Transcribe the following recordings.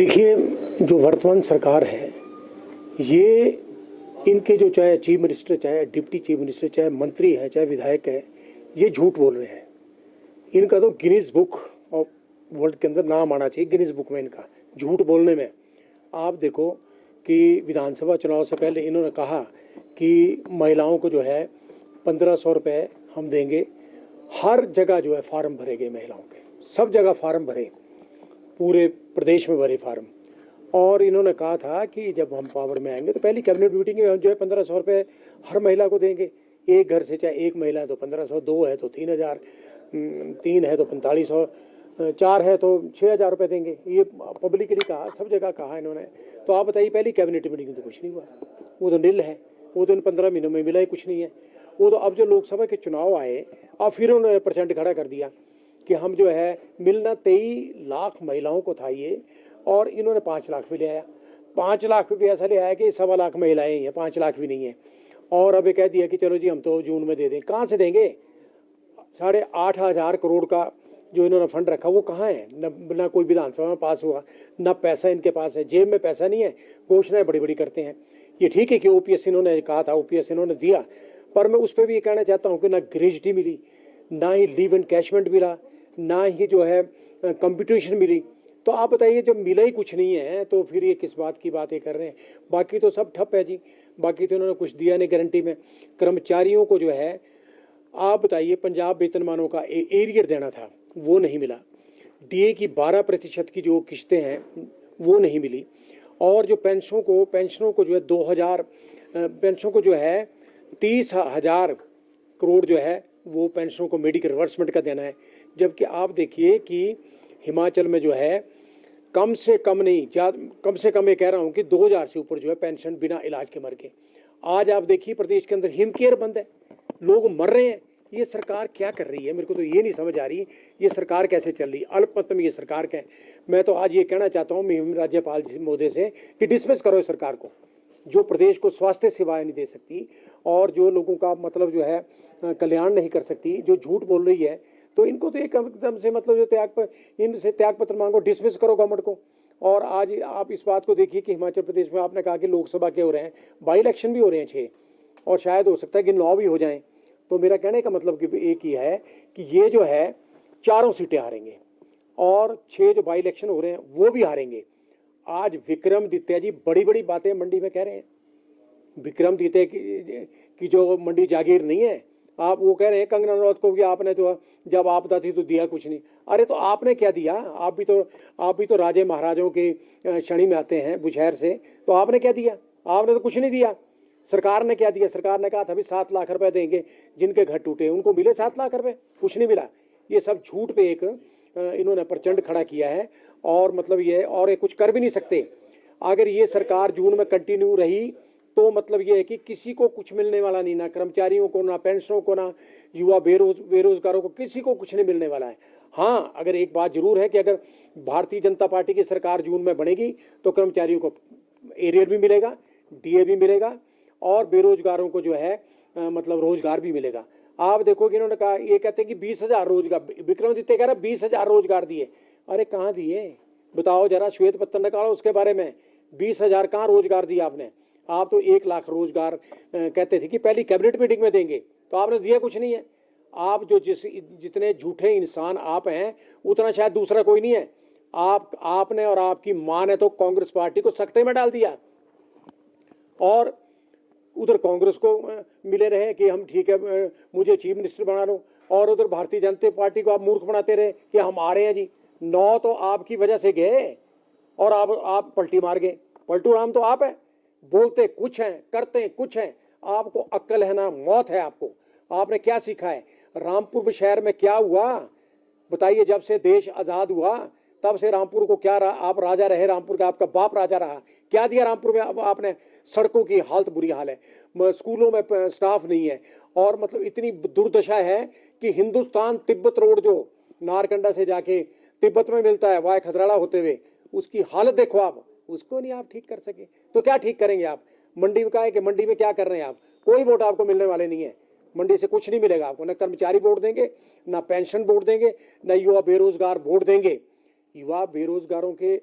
देखिए, जो वर्तमान सरकार है, ये इनके जो चाहे चीफ मिनिस्टर, चाहे डिप्टी चीफ मिनिस्टर, चाहे मंत्री है, चाहे विधायक है, ये झूठ बोल रहे हैं। इनका तो गिनीज बुक ऑफ वर्ल्ड के अंदर नाम आना चाहिए, गिनीज बुक में इनका झूठ बोलने में। आप देखो कि विधानसभा चुनाव से पहले इन्होंने कहा कि महिलाओं को जो है 1500 रुपये हम देंगे। हर जगह जो है फार्म भरे गए महिलाओं के, सब जगह फार्म भरे, पूरे प्रदेश में भरे फार्म। और इन्होंने कहा था कि जब हम पावर में आएंगे तो पहली कैबिनेट मीटिंग में हम जो है 1500 रुपये हर महिला को देंगे। एक घर से चाहे एक महिला है तो 1500, 2 है तो 3000, 3 है तो 4500, 4 है तो 6000 रुपये देंगे। ये पब्लिकली कहा, सब जगह कहा इन्होंने। तो आप बताइए, पहली कैबिनेट मीटिंग में तो कुछ नहीं हुआ, वो तो नील है, वो तो इन 15 महीनों में मिला ही कुछ नहीं है। वो तो अब जो लोकसभा के चुनाव आए, अब फिर उन्होंने % खड़ा कर दिया कि हम जो है मिलना 23 लाख महिलाओं को था ये, और इन्होंने 5 लाख भी ले आया। 5 लाख भी ऐसा ले आया कि 1.25 लाख महिलाएं हैं, 5 लाख भी नहीं है। और अब ये कह दिया कि चलो जी हम तो जून में दे दें। कहाँ से देंगे? 8,500 करोड़ का जो इन्होंने फंड रखा वो कहाँ है? ना कोई विधानसभा में पास हुआ, ना पैसा इनके पास है, जेब में पैसा नहीं है, घोषणाएं बड़ी बड़ी करते हैं। ये ठीक है कि OPS इन्होंने कहा था, OPS इन्होंने दिया, पर मैं उस पर भी ये कहना चाहता हूँ कि ना ग्रेजुटी मिली, ना ही लीव एनकैशमेंट मिला, ना ही जो है कंपटीशन मिली। तो आप बताइए, जब मिला ही कुछ नहीं है तो फिर ये किस बात की बातें कर रहे हैं? बाकी तो सब ठप है जी, बाकी तो इन्होंने कुछ दिया नहीं गारंटी में। कर्मचारियों को जो है, आप बताइए, पंजाब वेतनमानों का एरियर देना था, वो नहीं मिला। DA की 12% की जो किस्तें हैं वो नहीं मिली। और जो पेंशनों को जो है 2000 पेंशनों को जो है 30,000 करोड़ जो है वो पेंशनों को मेडिकल रिवर्समेंट का देना है। जबकि आप देखिए कि हिमाचल में जो है कम से कम नहीं, कम से कम मैं कह रहा हूँ कि 2000 से ऊपर जो है पेंशन बिना इलाज के मर गए। आज आप देखिए प्रदेश के अंदर हिम केयर बंद है, लोग मर रहे हैं। ये सरकार क्या कर रही है? मेरे को तो ये नहीं समझ आ रही, ये सरकार कैसे चल रही है? अल्पमत में ये सरकार क्या है? मैं तो आज ये कहना चाहता हूँ राज्यपाल महोदय से कि डिसमिस करो इस सरकार को, जो प्रदेश को स्वास्थ्य सेवाएं नहीं दे सकती और जो लोगों का मतलब जो है कल्याण नहीं कर सकती, जो झूठ बोल रही है। तो इनको तो एकदम से मतलब जो इनसे त्यागपत्र मांगो, डिसमिस करो गवर्नमेंट को। और आज आप इस बात को देखिए कि हिमाचल प्रदेश में आपने कहा कि लोकसभा के हो रहे हैं, बाई इलेक्शन भी हो रहे हैं 6, और शायद हो सकता है कि 9 भी हो जाएं। तो मेरा कहने का मतलब कि एक ही है कि ये जो है 4 सीटें हारेंगे, और 6 जो बाई इलेक्शन हो रहे हैं वो भी हारेंगे। आज विक्रमादित्य जी बड़ी बड़ी बातें मंडी में कह रहे हैं। विक्रमादित्य की जो मंडी जागीर नहीं है, आप वो कह रहे हैं कंगना रनौत को कि आपने तो जब आपदा थी तो दिया कुछ नहीं। अरे तो आपने क्या दिया? आप भी तो राजे महाराजों के श्रेणी में आते हैं, बुशहर से। तो आपने क्या दिया? आपने तो कुछ नहीं दिया। सरकार ने क्या दिया? सरकार ने कहा था भी 7 लाख रुपए देंगे, जिनके घर टूटे उनको मिले 7 लाख रुपए, कुछ नहीं मिला। ये सब झूठ पे एक इन्होंने प्रचंड खड़ा किया है। और मतलब ये, और ये कुछ कर भी नहीं सकते। अगर ये सरकार जून में कंटिन्यू रही तो मतलब ये है कि किसी को कुछ मिलने वाला नहीं, ना कर्मचारियों को, ना पेंशनों को, ना युवा बेरोजगारों को, किसी को कुछ नहीं मिलने वाला है। हाँ, अगर एक बात जरूर है कि अगर भारतीय जनता पार्टी की सरकार जून में बनेगी तो कर्मचारियों को एरियर भी मिलेगा, DA भी मिलेगा, और बेरोजगारों को जो है मतलब रोजगार भी मिलेगा। आप देखो कि इन्होंने कहा, ये कहते हैं कि 20,000 रोजगार, विक्रमादित्य कह रहा 20,000 रोजगार दिए। अरे कहाँ दिए? बताओ जरा, श्वेत पत्र निकालो उसके बारे में। 20,000 कहाँ रोजगार दिया आपने? आप तो 1 लाख रोजगार कहते थे कि पहली कैबिनेट मीटिंग में देंगे, तो आपने दिया कुछ नहीं है। आप जो जितने झूठे इंसान आप हैं, उतना शायद दूसरा कोई नहीं है। आपने और आपकी मां ने तो कांग्रेस पार्टी को सख्ते में डाल दिया, और उधर कांग्रेस को मिले रहे कि हम ठीक है मुझे चीफ मिनिस्टर बना लो, और उधर भारतीय जनता पार्टी को आप मूर्ख बनाते रहे कि हम आ रहे हैं जी। 9 तो आपकी वजह से गए, और आप पलटी मार गए। पलटू राम तो आप है, बोलते कुछ हैं, करते कुछ हैं। आपको अक्ल है ना मौत है आपको। आपने क्या सीखा है? रामपुर शहर में क्या हुआ बताइए? जब से देश आजाद हुआ तब से रामपुर को क्या आप राजा रहे, रामपुर का आपका बाप राजा रहा, क्या दिया रामपुर में आपने? सड़कों की हालत बुरी हाल है, स्कूलों में स्टाफ नहीं है, और मतलब इतनी दुर्दशा है कि हिंदुस्तान तिब्बत रोड जो नारकंडा से जाके तिब्बत में मिलता है, वाय खतराड़ा होते हुए, उसकी हालत देखो आप, उसको नहीं आप ठीक कर सके तो क्या ठीक करेंगे आप? मंडी में क्या है कि मंडी में क्या कर रहे हैं आप? कोई वोट आपको मिलने वाले नहीं है। मंडी से कुछ नहीं मिलेगा आपको, ना कर्मचारी वोट देंगे, ना पेंशन वोट देंगे, ना युवा बेरोजगार वोट देंगे। युवा बेरोजगारों के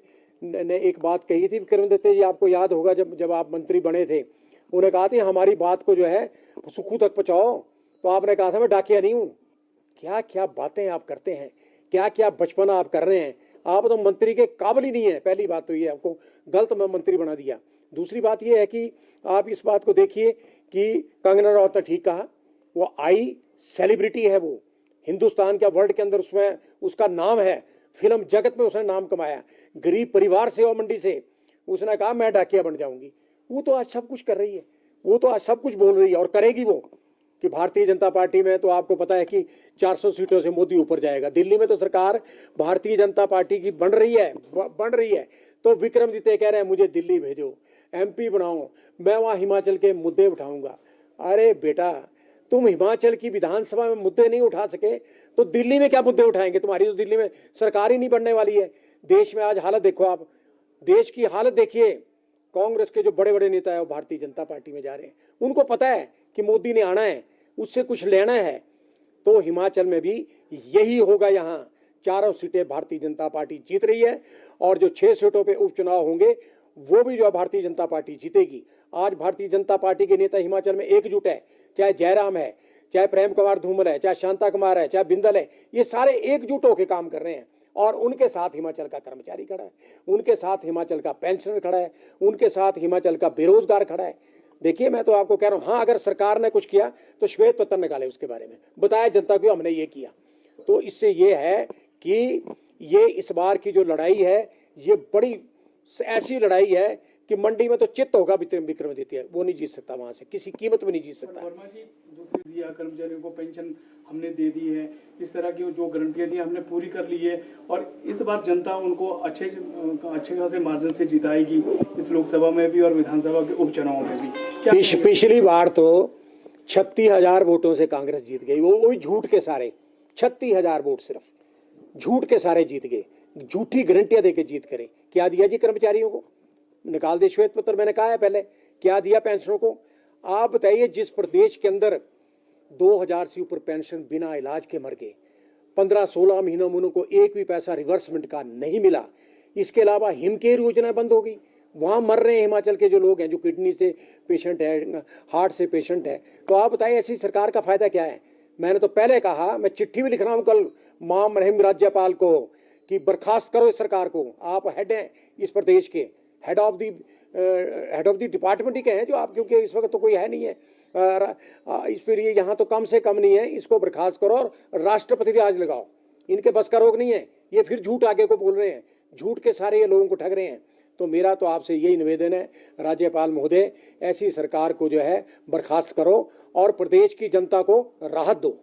ने एक बात कही थी विक्रमादित्य जी, आपको याद होगा जब आप मंत्री बने थे, उन्हें कहा था हमारी बात को जो है सुखू तक पहुँचाओ, तो आपने कहा था मैं डाकिया नहीं हूँ। क्या क्या बातें आप करते हैं, क्या क्या बचपना आप कर रहे हैं। आप तो मंत्री के काबिल ही नहीं है। पहली बात तो ये आपको गलत में मंत्री बना दिया। दूसरी बात ये है कि आप इस बात को देखिए कि कंगना रनौत ने ठीक कहा, वो आई सेलिब्रिटी है, वो हिंदुस्तान का वर्ल्ड के अंदर उसमें उसका नाम है, फिल्म जगत में उसने नाम कमाया। गरीब परिवार से और मंडी से, उसने कहा मैं डाकिया बन जाऊंगी। वो तो आज सब कुछ कर रही है, वो तो आज सब कुछ बोल रही है और करेगी वो, कि भारतीय जनता पार्टी में तो आपको पता है कि 400 सीटों से मोदी ऊपर जाएगा। दिल्ली में तो सरकार भारतीय जनता पार्टी की बन रही है। तो विक्रमादित्य कह रहे हैं मुझे दिल्ली भेजो, MP बनाओ, मैं वहाँ हिमाचल के मुद्दे उठाऊंगा। अरे बेटा, तुम हिमाचल की विधानसभा में मुद्दे नहीं उठा सके तो दिल्ली में क्या मुद्दे उठाएंगे? तुम्हारी तो दिल्ली में सरकार ही नहीं बनने वाली है। देश में आज हालत देखो आप, देश की हालत देखिए। कांग्रेस के जो बड़े बड़े नेता है वो भारतीय जनता पार्टी में जा रहे हैं। उनको पता है कि मोदी ने आना है, उससे कुछ लेना है। तो हिमाचल में भी यही होगा। यहाँ 4 सीटें भारतीय जनता पार्टी जीत रही है और जो 6 सीटों पे उपचुनाव होंगे वो भी जो भारतीय जनता पार्टी जीतेगी। आज भारतीय जनता पार्टी के नेता हिमाचल में एकजुट है, चाहे जयराम है, चाहे प्रेम कुमार धूमल है, चाहे शांता कुमार है, चाहे बिंदल है, ये सारे एकजुट होकर काम कर रहे हैं। और उनके साथ हिमाचल का कर्मचारी खड़ा है, उनके साथ हिमाचल का पेंशनर खड़ा है, उनके साथ हिमाचल का बेरोजगार खड़ा है। देखिए, मैं तो आपको कह रहा हूँ, हाँ अगर सरकार ने कुछ किया तो श्वेत पत्र निकाले, उसके बारे में बताया जनता को हमने ये किया। तो इससे ये है कि ये इस बार की जो लड़ाई है ये बड़ी ऐसी लड़ाई है कि मंडी में तो चित्त होगा विक्रमादित्य, वो नहीं जीत सकता, वहां से किसी कीमत में नहीं जीत सकता। वर्मा जी, दूसरी दिया कर्मचारियों को पेंशन हमने दे दी है, इस तरह की जो गारंटियां दी हमने पूरी कर ली है और इस बार जनता उनको अच्छे खासे मार्जिन से जिताएगी इस लोकसभा में भी और विधानसभा के उपचुनाव में भी। पिछली बार तो 36,000 वोटों से कांग्रेस जीत गई, वो झूठ के सारे 36,000 वोट सिर्फ झूठ के सारे जीत गए, झूठी गारंटियां देके जीत करे। क्या दिया जी कर्मचारियों को? निकाल दे श्वेत पत्र, मैंने कहा है पहले, क्या दिया पेंशनों को? आप बताइए, जिस प्रदेश के अंदर 2000 से ऊपर पेंशन बिना इलाज के मर गए, 15-16 महीनों में उनको एक भी पैसा रिवर्समेंट का नहीं मिला। इसके अलावा हिमकेयर योजना बंद हो गई, वहाँ मर रहे हैं हिमाचल के जो लोग हैं, जो किडनी से पेशेंट है, हार्ट से पेशेंट है। तो आप बताइए ऐसी सरकार का फायदा क्या है? मैंने तो पहले कहा, मैं चिट्ठी भी लिख रहा हूँ कल मरहूम राज्यपाल को कि बर्खास्त करो इस सरकार को। आप हेड हैं इस प्रदेश के, हेड ऑफ द डिपार्टमेंट ही कहें जो आप, क्योंकि इस वक्त तो कोई है नहीं है इस पर, ये यहाँ तो कम से कम नहीं है, इसको बर्खास्त करो और राष्ट्रपति राज लगाओ। इनके बस का रोग नहीं है, ये फिर झूठ आगे को बोल रहे हैं, झूठ के सारे ये लोगों को ठग रहे हैं। तो मेरा तो आपसे यही निवेदन है, राज्यपाल महोदय, ऐसी सरकार को जो है बर्खास्त करो और प्रदेश की जनता को राहत दो।